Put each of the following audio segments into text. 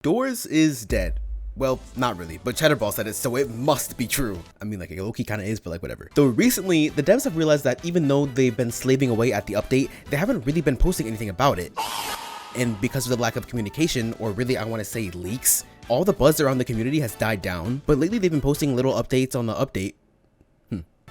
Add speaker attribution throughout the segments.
Speaker 1: Doors is dead. Well, not really, but Cheddarball said it, so it must be true. I mean, like, it low-key kind of is, but like, whatever. Though recently, the devs have realized that even though they've been slaving away at the update, they haven't really been posting anything about it. And because of the lack of communication, or really I want to say leaks, all the buzz around the community has died down, but lately they've been posting little updates on the update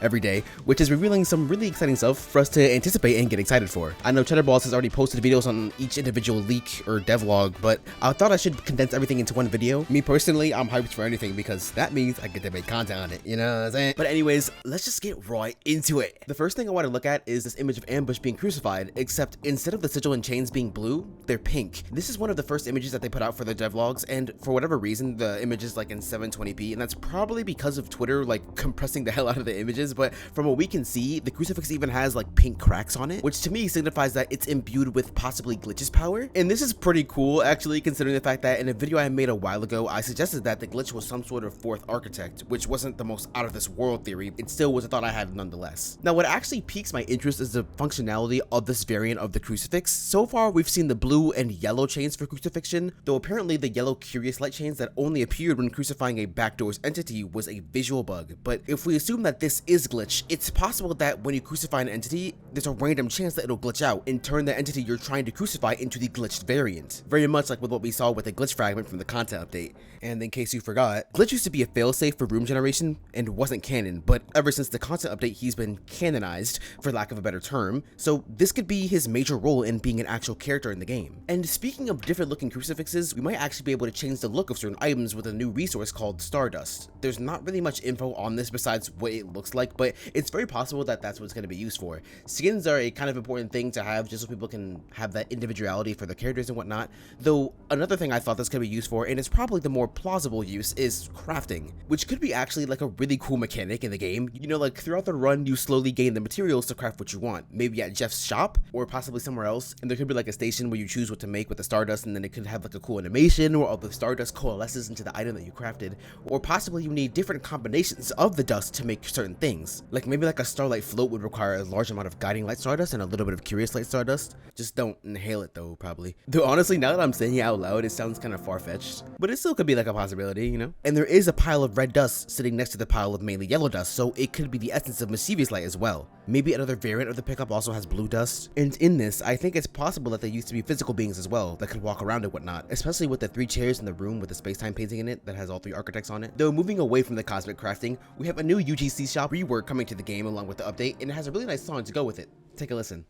Speaker 1: every day, which is revealing some really exciting stuff for us to anticipate and get excited for. I know Cheddarballs has already posted videos on each individual leak or devlog, but I thought I should condense everything into one video. Me personally, I'm hyped for anything because that means I get to make content on it, you know what I'm saying? But anyways, let's just get right into it. The first thing I want to look at is this image of Ambush being crucified, except instead of the sigil and chains being blue, they're pink. This is one of the first images that they put out for the devlogs, and for whatever reason, the image is like in 720p, and that's probably because of Twitter like compressing the hell out of the images. But from what we can see, the crucifix even has like pink cracks on it, which to me signifies that it's imbued with possibly glitch's power. And this is pretty cool actually, considering the fact that in a video I made a while ago, I suggested that the glitch was some sort of fourth architect, which wasn't the most out of this world theory. It still was a thought I had nonetheless. Now, what actually piques my interest is the functionality of this variant of the crucifix. So far, we've seen the blue and yellow chains for crucifixion, though apparently the yellow curious light chains that only appeared when crucifying a backdoors entity was a visual bug. But if we assume that this is glitch, it's possible that when you crucify an entity, there's a random chance that it'll glitch out and turn the entity you're trying to crucify into the glitched variant. Very much like with what we saw with the glitch fragment from the content update. And in case you forgot, glitch used to be a failsafe for room generation and wasn't canon, but ever since the content update, he's been canonized, for lack of a better term, so this could be his major role in being an actual character in the game. And speaking of different looking crucifixes, we might actually be able to change the look of certain items with a new resource called Stardust. There's not really much info on this besides what it looks like, but it's very possible that that's what it's going to be used for. Skins are a kind of important thing to have just so people can have that individuality for their characters and whatnot, though another thing I thought this could be used for, and it's probably the more plausible use, is crafting, which could be actually like a really cool mechanic in the game. You know, like throughout the run you slowly gain the materials to craft what you want, maybe at Jeff's shop or possibly somewhere else, and there could be like a station where you choose what to make with the Stardust, and then it could have like a cool animation where all the Stardust coalesces into the item that you crafted, or possibly you need different combinations of the dust to make certain things, like maybe like a starlight float would require a large amount of guiding light Stardust and a little bit of curious light Stardust. Just don't inhale it though, probably. Though honestly, now that I'm saying it out loud, it sounds kind of far-fetched, but it still could be like a possibility, you know? And there is a pile of red dust sitting next to the pile of mainly yellow dust, so it could be the essence of mischievous light as well. Maybe another variant of the pickup also has blue dust. And in this, I think it's possible that they used to be physical beings as well that could walk around and whatnot, especially with the 3 chairs in the room with the space-time painting in it that has all 3 architects on it. Though moving away from the cosmic crafting, we have a new UGC shop rework coming to the game along with the update, and it has a really nice song to go with it. Take a listen.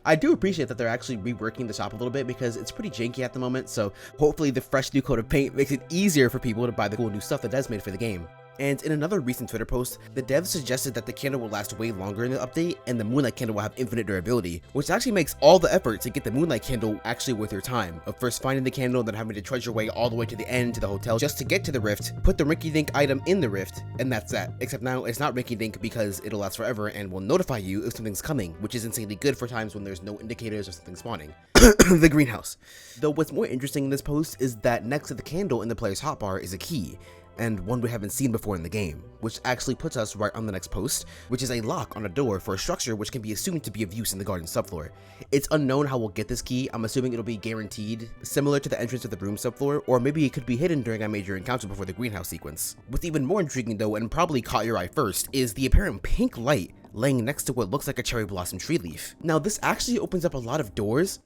Speaker 1: I do appreciate that they're actually reworking the shop a little bit because it's pretty janky at the moment, so hopefully the fresh new coat of paint makes it easier for people to buy the cool new stuff that Devs made for the game. And in another recent Twitter post, the devs suggested that the candle will last way longer in the update, and the Moonlight Candle will have infinite durability, which actually makes all the effort to get the Moonlight Candle actually worth your time, of first finding the candle and then having to trudge your way all the way to the end to the hotel just to get to the rift, put the rinky-dink item in the rift, and that's that. Except now it's not rinky-dink because it'll last forever and will notify you if something's coming, which is insanely good for times when there's no indicators of something spawning. The greenhouse. Though what's more interesting in this post is that next to the candle in the player's hotbar is a key, and one we haven't seen before in the game, which actually puts us right on the next post, which is a lock on a door for a structure which can be assumed to be of use in the garden subfloor. It's unknown how we'll get this key. I'm assuming it'll be guaranteed, similar to the entrance of the room subfloor, or maybe it could be hidden during a major encounter before the greenhouse sequence. What's even more intriguing though, and probably caught your eye first, is the apparent pink light laying next to what looks like a cherry blossom tree leaf. Now this actually opens up a lot of doors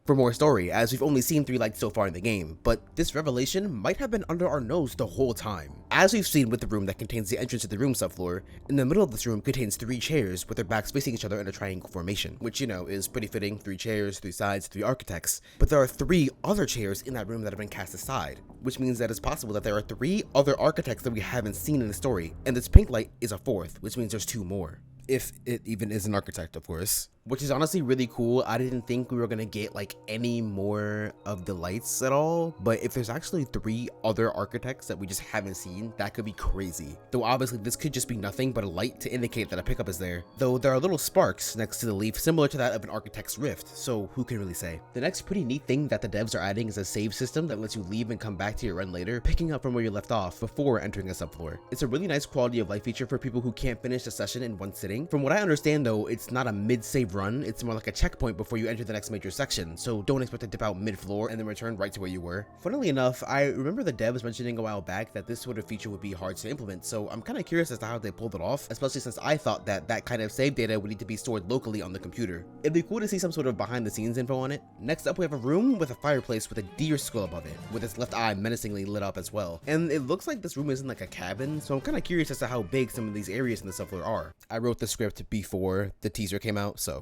Speaker 1: for more story, as we've only seen 3 lights so far in the game, but this revelation might have been under our nose the whole time. As we've seen with the room that contains the entrance to the room subfloor, in the middle of this room contains 3 chairs with their backs facing each other in a triangle formation, which, you know, is pretty fitting. 3 chairs, 3 sides, 3 architects. But there are 3 other chairs in that room that have been cast aside, which means that it's possible that there are 3 other architects that we haven't seen in the story, and this pink light is a 4th, which means there's 2 more. If it even is an architect, of course. which is honestly really cool. I didn't think we were gonna get like any more of the lights at all, but if there's actually 3 other architects that we just haven't seen, that could be crazy. Though obviously this could just be nothing but a light to indicate that a pickup is there, though there are little sparks next to the leaf similar to that of an architect's rift, so who can really say. The next pretty neat thing that the devs are adding is a save system that lets you leave and come back to your run later, picking up from where you left off before entering a subfloor. It's a really nice quality of life feature for people who can't finish the session in one sitting. From what I understand though, it's not a mid-save run, it's more like a checkpoint before you enter the next major section, so don't expect to dip out mid-floor and then return right to where you were. Funnily enough, I remember the devs mentioning a while back that this sort of feature would be hard to implement, so I'm kind of curious as to how they pulled it off, especially since I thought that that kind of save data would need to be stored locally on the computer. It'd be cool to see some sort of behind the scenes info on it. Next up, we have a room with a fireplace with a deer skull above it, with its left eye menacingly lit up as well. And it looks like this room isn't like a cabin, so I'm kind of curious as to how big some of these areas in the subfloor are. I wrote the script before the teaser came out, so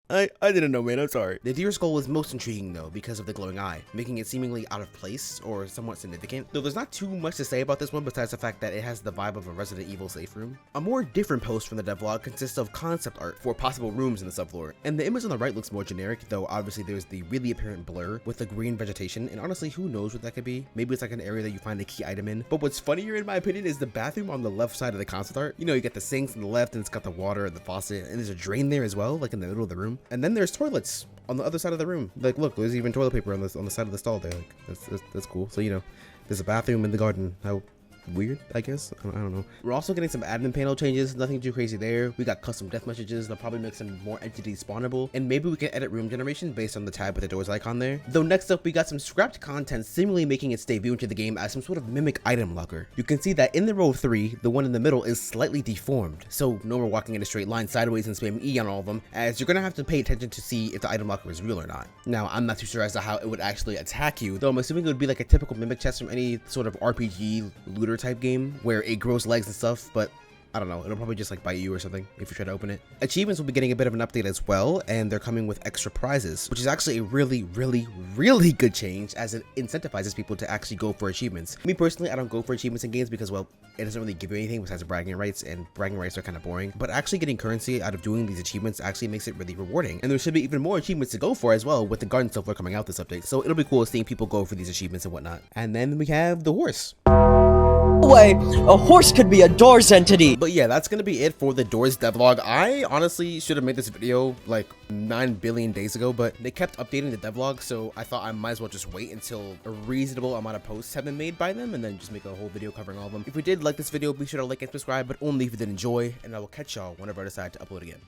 Speaker 1: I didn't know, man, I'm sorry. The deer skull is most intriguing though because of the glowing eye, making it seemingly out of place or somewhat significant. Though there's not too much to say about this one besides the fact that it has the vibe of a Resident Evil safe room. A more different post from the devlog consists of concept art for possible rooms in the subfloor, and the image on the right looks more generic, though obviously there's the really apparent blur with the green vegetation, and honestly who knows what that could be. Maybe it's like an area that you find a key item in. But what's funnier in my opinion is the bathroom on the left side of the concept art. You know, you get the sinks on the left and it's got the water and the faucet, and there's a drain there as well, like in the middle of the room. And then there's toilets on the other side of the room. Like, look, there's even toilet paper on the side of the stall there. Like, that's cool. So, you know, there's a bathroom in the garden. How weird, I guess. I don't know. We're also getting some admin panel changes, nothing too crazy there. We got custom death messages that'll probably make some more entities spawnable, and maybe we can edit room generation based on the tab with the doors icon there. Though next up, we got some scrapped content seemingly making its debut into the game as some sort of mimic item locker. You can see that in the row 3, the one in the middle is slightly deformed, so no more walking in a straight line sideways and spamming E on all of them, as you're gonna have to pay attention to see if the item locker is real or not. Now, I'm not too sure as to how it would actually attack you, though I'm assuming it would be like a typical mimic chest from any sort of RPG looter type game where it grows legs and stuff, but I don't know, it'll probably just like bite you or something if you try to open it. Achievements will be getting a bit of an update as well, and they're coming with extra prizes, which is actually a really good change as it incentivizes people to actually go for achievements. Me personally, I don't go for achievements in games because, well, it doesn't really give you anything besides bragging rights, and bragging rights are kind of boring. But actually getting currency out of doing these achievements actually makes it really rewarding, and there should be even more achievements to go for as well with the garden software coming out this update, so it'll be cool seeing people go for these achievements and whatnot. And then we have the horse.
Speaker 2: Way, a horse could be a Doors entity.
Speaker 1: But yeah, that's gonna be it for the Doors devlog. I honestly should have made this video like 9 billion days ago, but they kept updating the devlog, so I thought I might as well just wait until a reasonable amount of posts have been made by them and then just make a whole video covering all of them. If you did like this video, be sure to like and subscribe, but only if you did enjoy, and I will catch y'all whenever I decide to upload again.